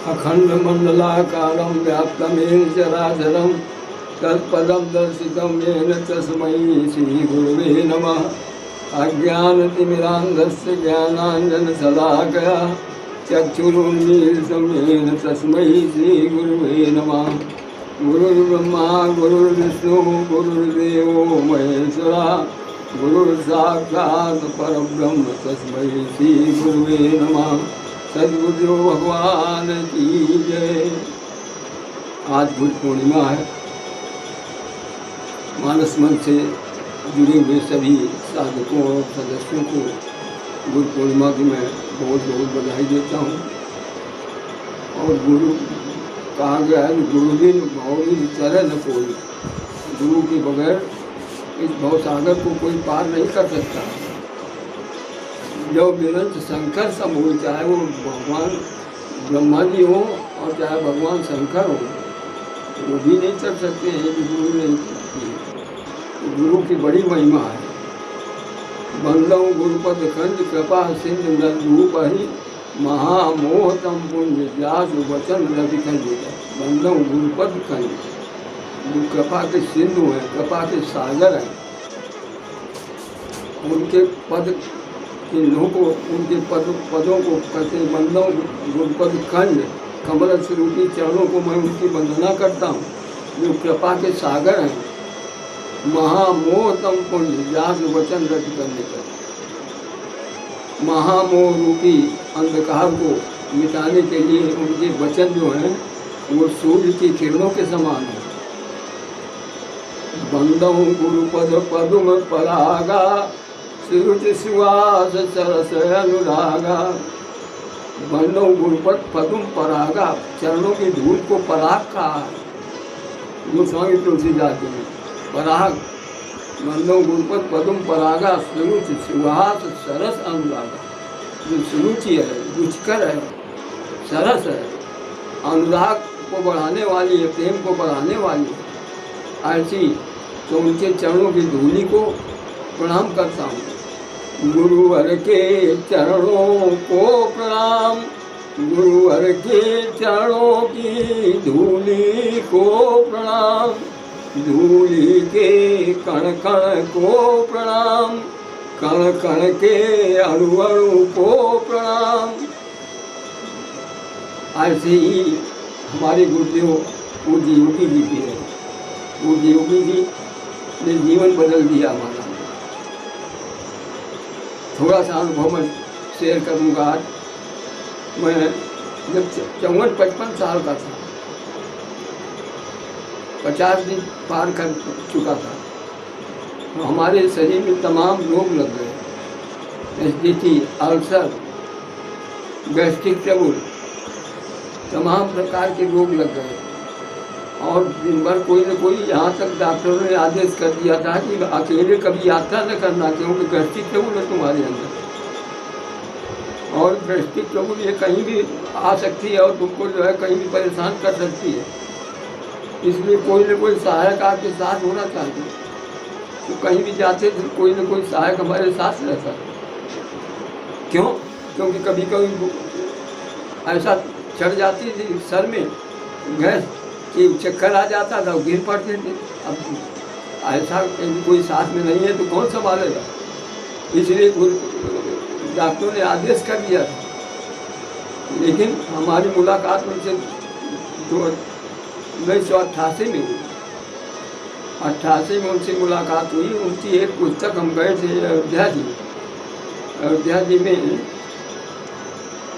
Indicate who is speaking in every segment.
Speaker 1: अखण्डमण्डलाकारं व्याप्तमेन चराचरं तत्पदं दर्शितं येन तस्मै श्रीगुरवे नमः। अज्ञानतिमिरान्धस्य ज्ञानाञ्जनशलाकया चक्षुरुन्मीलितं येन तस्मै श्रीगुरवे नमः। गुरुर्ब्रह्मा गुरुर्विष्णुः गुरुर्देवो महेश्वरः गुरुर्साक्षात् परब्रह्म तस्मै श्रीगुरवे नमः। सद्गुरु भगवान की जय। आज बुद्ध पूर्णिमा है। मानस मन से जुड़े हुए सभी साधकों और सदस्यों को गुरु पूर्णिमा की मैं बहुत बहुत बधाई देता हूँ। और गुरु कहा गया है गुरुबिन भवि तरह न कोई, गुरु के बगैर इस भवसागर को कोई पार नहीं कर सकता। जो निरंत शंकर समूह, चाहे वो भगवान ब्रह्मा जी हो और चाहे भगवान शंकर हो, वो भी नहीं चढ़ सकते हैं कि गुरु नहीं करती। गुरु की बड़ी महिमा है। बंदों गुरुपद खंड कृपा सिंधु रूप ही महामोहतम पुण्य व्यास वचन रविखंड। बंदों गुरुपद खंड, जो कृपा के सिंधु हैं, कृपा के सागर हैं, उनके पद चिन्हों को, उनके पदों को कहते हैं बंदों गुरुपद खंड। कमल स्वरूपी चरणों को मैं उनकी वंदना करता हूँ, जो कृपा के सागर हैं। महामोहतम पुण्य व्यास वचन रट करने पर, महामोह रूपी अंधकार को मिटाने के लिए उनके वचन जो हैं वो सूर्य की किरणों के समान है। बंदों गुरुपद पदुम परागा सुरुच सुवास सरस अनुरागा। बंदों गुरुपद पदुम परागा, चरणों की धूल को पराग कहा है गोस्वामी तुलसीदास जी ने। पराग, बंदों गुरुपद पदुम परागा सुरुच सुहास सरस अनुरागा। जो सुरुचि है, रुचिकर है, सरस है, अनुराग को बढ़ाने वाली है, प्रेम को बढ़ाने वाली है, ऐसी तो उनके चरणों की धूलि को प्रणाम करता हूँ। गुरुवर के चरणों को प्रणाम, गुरुवर के चरणों की धूलि को प्रणाम, धूलि के कण कण को प्रणाम, कण कण के अणु अणु को प्रणाम। ऐसे ही हमारे गुरुदेव पूज्य योगी जी भी है। पूज्य योगी जी ने जीवन बदल दिया हमारा। थोड़ा सा अनुभव मैं शेयर करूँगा आज। मैं जब 54-55 साल का था, 50 दिन पार कर चुका था, तो हमारे शरीर में तमाम रोग लग गए। एसिडिटी, अल्सर, गैस्ट्रिक ट्रबल, तमाम प्रकार के रोग लग गए। और दिन भर कोई न कोई, यहाँ तक डॉक्टरों ने आदेश कर दिया था कि अकेले कभी यात्रा न करना, क्योंकि गैस्ट्रिक ट्रबल है तुम्हारे अंदर। और गैस्ट्रिक ट्रबल ये कहीं भी आ सकती है और तुमको जो है कहीं भी परेशान कर सकती है। इसलिए कोई न कोई सहायक आपके साथ होना चाहिए। तो कहीं भी जाते थे कोई न कोई सहायक हमारे साथ रहता। क्यों? क्योंकि कभी कभी ऐसा चढ़ जाती थी सर में गैस कि चक्कर आ जाता था, गिर पड़ते थे। अब ऐसा कोई साथ में नहीं है तो कौन संभालेगा? इसलिए डॉक्टरों ने आदेश कर दिया था। लेकिन हमारी मुलाकात उनसे 1988 में हुई। 88 में उनसे मुलाकात हुई। उनकी एक पुस्तक, हम गए थे अयोध्या जी। अयोध्या जी में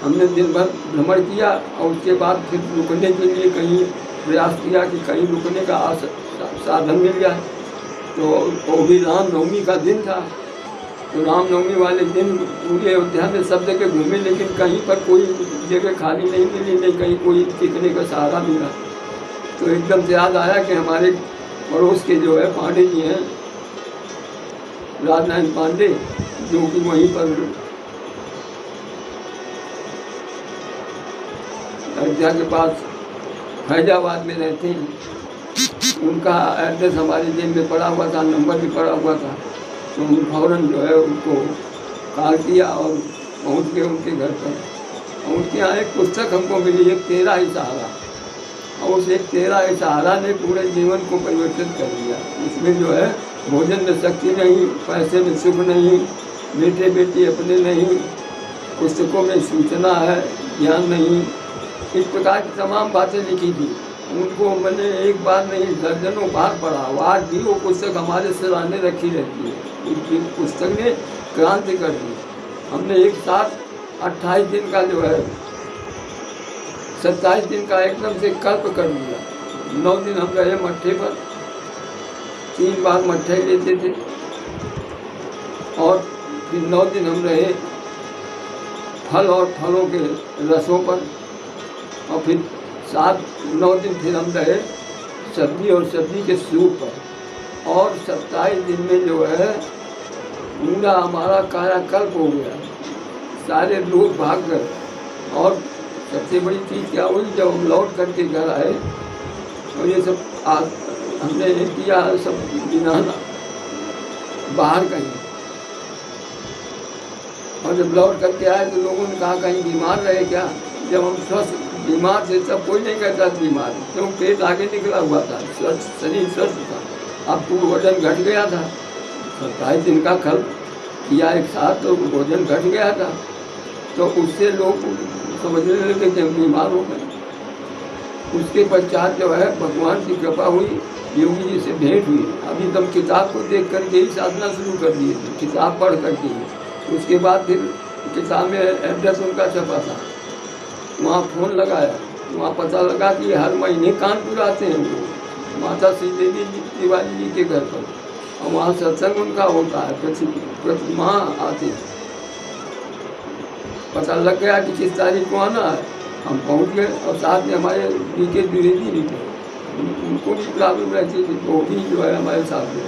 Speaker 1: हमने दिन भर भ्रमण किया और उसके बाद फिर रुकने के लिए कहीं प्रयास किया कि कहीं रुकने का साधन मिल जाए। तो वो भी रामनवमी का दिन था। तो रामनवमी वाले दिन पूरे अयोध्या में सब जगह घूमे, लेकिन कहीं पर कोई जगह खाली नहीं मिली, नहीं कहीं कोई टिकने का सहारा मिला। तो एकदम से याद आया कि हमारे पड़ोस के जो है पांडे जी हैं, राजनारायण पांडे, जो कि वहीं पर अयोध्या के पास फैजाबाद में रहते हैं। उनका एड्रेस हमारे जेब में पड़ा हुआ था, नंबर भी पड़ा हुआ था। तो हम फौरन जो है उनको कॉल किया और पहुंच गए उनके घर पर। पहुंच के यहाँ एक पुस्तक हमको मिली, एक तेरा ही सहारा, और उस एक तेरा ही सहारा ने पूरे जीवन को परिवर्तित कर दिया। इसमें जो है भोजन में शक्ति नहीं, पैसे में सुख नहीं, बेटे बेटी अपने नहीं, पुस्तकों में सूचना है, ज्ञान नहीं, इस प्रकार की तमाम बातें लिखी थी। उनको मैंने एक बार नहीं दर्जनों बार पढ़ा। आज भी वो पुस्तक हमारे सिराने रखी रहती है। उस पुस्तक ने क्रांति कर दी। हमने एक साथ 28 दिन का जो है 27 दिन का एकदम से कल्प कर दिया। 9 दिन हम रहे मट्ठे पर, 3 बार मट्ठे लेते थे, और फिर 9 दिन हम रहे फल और फलों के रसों पर, और फिर 7-9 दिन फिर हम रहे सब्जी और सब्जी के सूप पर, और 27 दिन में जो है पूरा हमारा कायाकल्प हो गया। सारे लोग भाग गए, और सबसे बड़ी चीज़ क्या हुई, जब हम लौट करके घर आए और ये सब हमने किया सब बिना बाहर कहीं, और जब लौट करके आए तो लोगों ने कहा कहीं बीमार रहे क्या। जब हम स्वस्थ, बीमार थे तब कोई नहीं कहता बीमार, क्यों पेट आगे निकला हुआ था, स्वस्थ शरीर स्वस्थ था। अब तो वजन घट गया था, 27 दिन का कल्प किया एक साथ, तो वजन घट गया था, तो उससे लोग समझने लगे कि हम बीमार हो गए। उसके पश्चात जो है भगवान की कृपा हुई, योगी जी से भेंट हुई। अभी तब किताब को देख करके ही साधना शुरू कर दिए थे, किताब पढ़ करके ही। उसके बाद फिर किताब में एड्रेस उनका छपा था, वहाँ फ़ोन लगाया, वहाँ पता लगा कि हर महीने कानपुर आते हैं वो माता श्रीदेवी जी तिवारी जी के घर पर, और वहाँ सत्संग उनका होता है, प्रति माह आते हैं। पता लग गया कि किस तारीख को आना है, हम पहुँच गए, और साथ में हमारे DK द्विवेदी भी थे, उनको भी प्रॉब्लम रहती थी, वो भी जो है हमारे साथ में।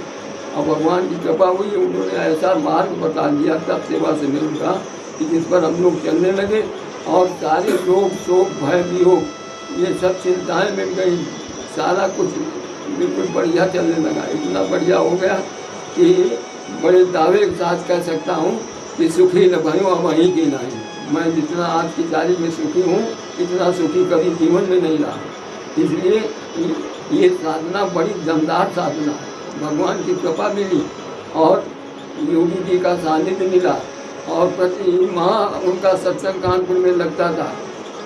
Speaker 1: और भगवान की कृपा हुई, उन्होंने ऐसा मार्ग बता दिया तब सेवा से मिल उनका कि जिस पर हम लोग चलने लगे, और सारे रोग शोक भय वियोग ये सब चिंताएं मिल गई, सारा कुछ बिल्कुल बढ़िया चलने लगा। इतना बढ़िया हो गया कि बड़े दावे के साथ कह सकता हूँ कि सुखी न भयो अब वहीं की नहीं। मैं जितना आज की तारीख में सुखी हूँ, इतना सुखी कभी जीवन में नहीं रहा। इसलिए ये साधना बड़ी दमदार साधना है। भगवान की कृपा मिली, और योगी जी का सानिध्य मिला, और प्रति माह उनका सत्संग कानपुर में लगता था।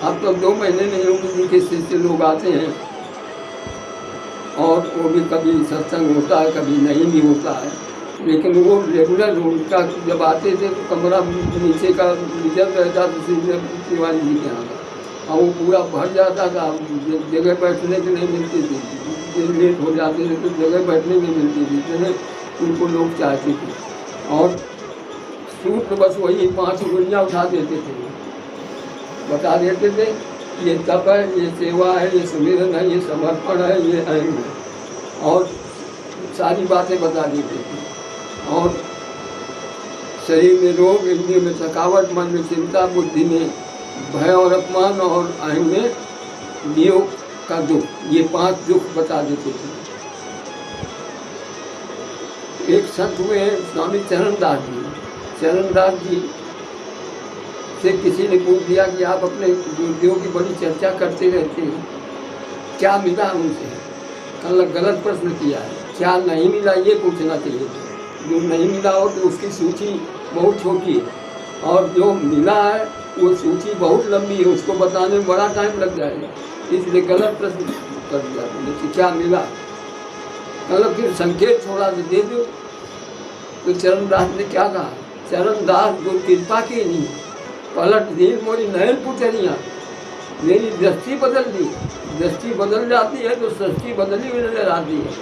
Speaker 1: अब तो 2 महीने में योगी जी के शिष्य लोग आते हैं, और वो भी कभी सत्संग होता है, कभी नहीं भी होता है, लेकिन वो रेगुलर उनका जब आते थे तो कमरा नीचे का रिजर्व रहता था तिवारी जी के यहाँ का, और वो पूरा भर जाता था, जगह बैठने की नहीं मिलती थी, लेट हो जाते थे तो जगह बैठने की मिलती थी, इतने उनको लोग चाहते थे। और सूत्र बस वही 5 गुड़ियाँ उठा देते थे, बता देते थे ये तप है, ये सेवा है, ये सुमिरन है, ये समर्पण है, ये अहम है, और सारी बातें बता देते थे। और शरीर में रोग, इंद्रियों में थकावट, मन में चिंता, बुद्धि में भय और अपमान, और अहम में वियोग का दुख, ये 5 दुख बता देते थे। एक संत हुए स्वामी चरणदास जी। चरणदास जी से किसी ने पूछ दिया कि आप अपने गुरुदेव की बड़ी चर्चा करते रहते हैं, क्या मिला उनसे? कल गलत प्रश्न किया है, क्या नहीं मिला ये पूछना चाहिए। जो नहीं मिला हो तो उसकी सूची बहुत छोटी है, और जो मिला है वो सूची बहुत लंबी है, उसको बताने में बड़ा टाइम लग जाएगा, इसलिए गलत प्रश्न कर दिया। देखिए क्या मिला, मतलब फिर संकेत थोड़ा सा दे दो। तो चरणदास ने क्या कहा, चरणदास गुरु कृपा की नहीं, पलट दी मोरी नयन पुतरियाँ, मेरी दृष्टि बदल दी। दृष्टि बदल जाती है तो सृष्टि बदली हुई नजर आती है।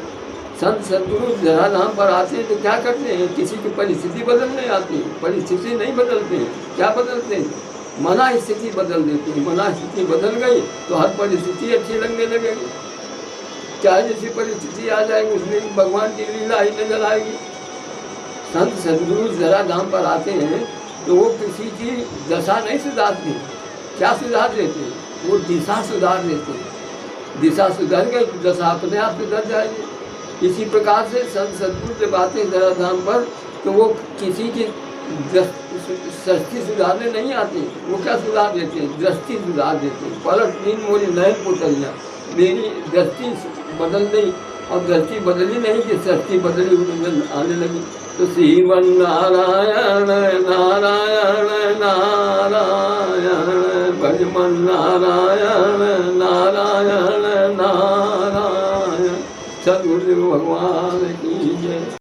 Speaker 1: संत सदगुरु जरा नाम पर आते हैं तो क्या करते हैं, किसी की परिस्थिति बदलने आती है, परिस्थिति नहीं बदलते हैं। क्या बदलते हैं, मना स्थिति बदल देते हैं। मना स्थिति बदल गई तो हर परिस्थिति अच्छी लगने लगेगी, चाहे जैसी परिस्थिति आ जाएगी उसमें भगवान की लीला ही नजर आएगी। संत सदगुरु जरा नाम पर आते हैं तो वो किसी की दशा नहीं सुधारते, क्या सुधार देते हैं, वो दिशा सुधार देते हैं। दिशा सुधर गई तो दशा अपने आप सुधर जाएगी। इसी प्रकार से संत सदगुरु जब आते हैं जरा धाम पर तो वो किसी की सस्ती सुधारने नहीं आती, वो क्या सुधार देते हैं, दृष्टि सुधार देते हैं। पलट दिन मोरी नयन पुतलिया, मेरी दृष्टि बदल गई और दृष्टि बदली नहीं कि सस्ती बदली आने लगी। तो श्रीमन नारायण नारायण नारायण भजमन नारायण नारायण नारायण। सद्गुरु भगवान की जय।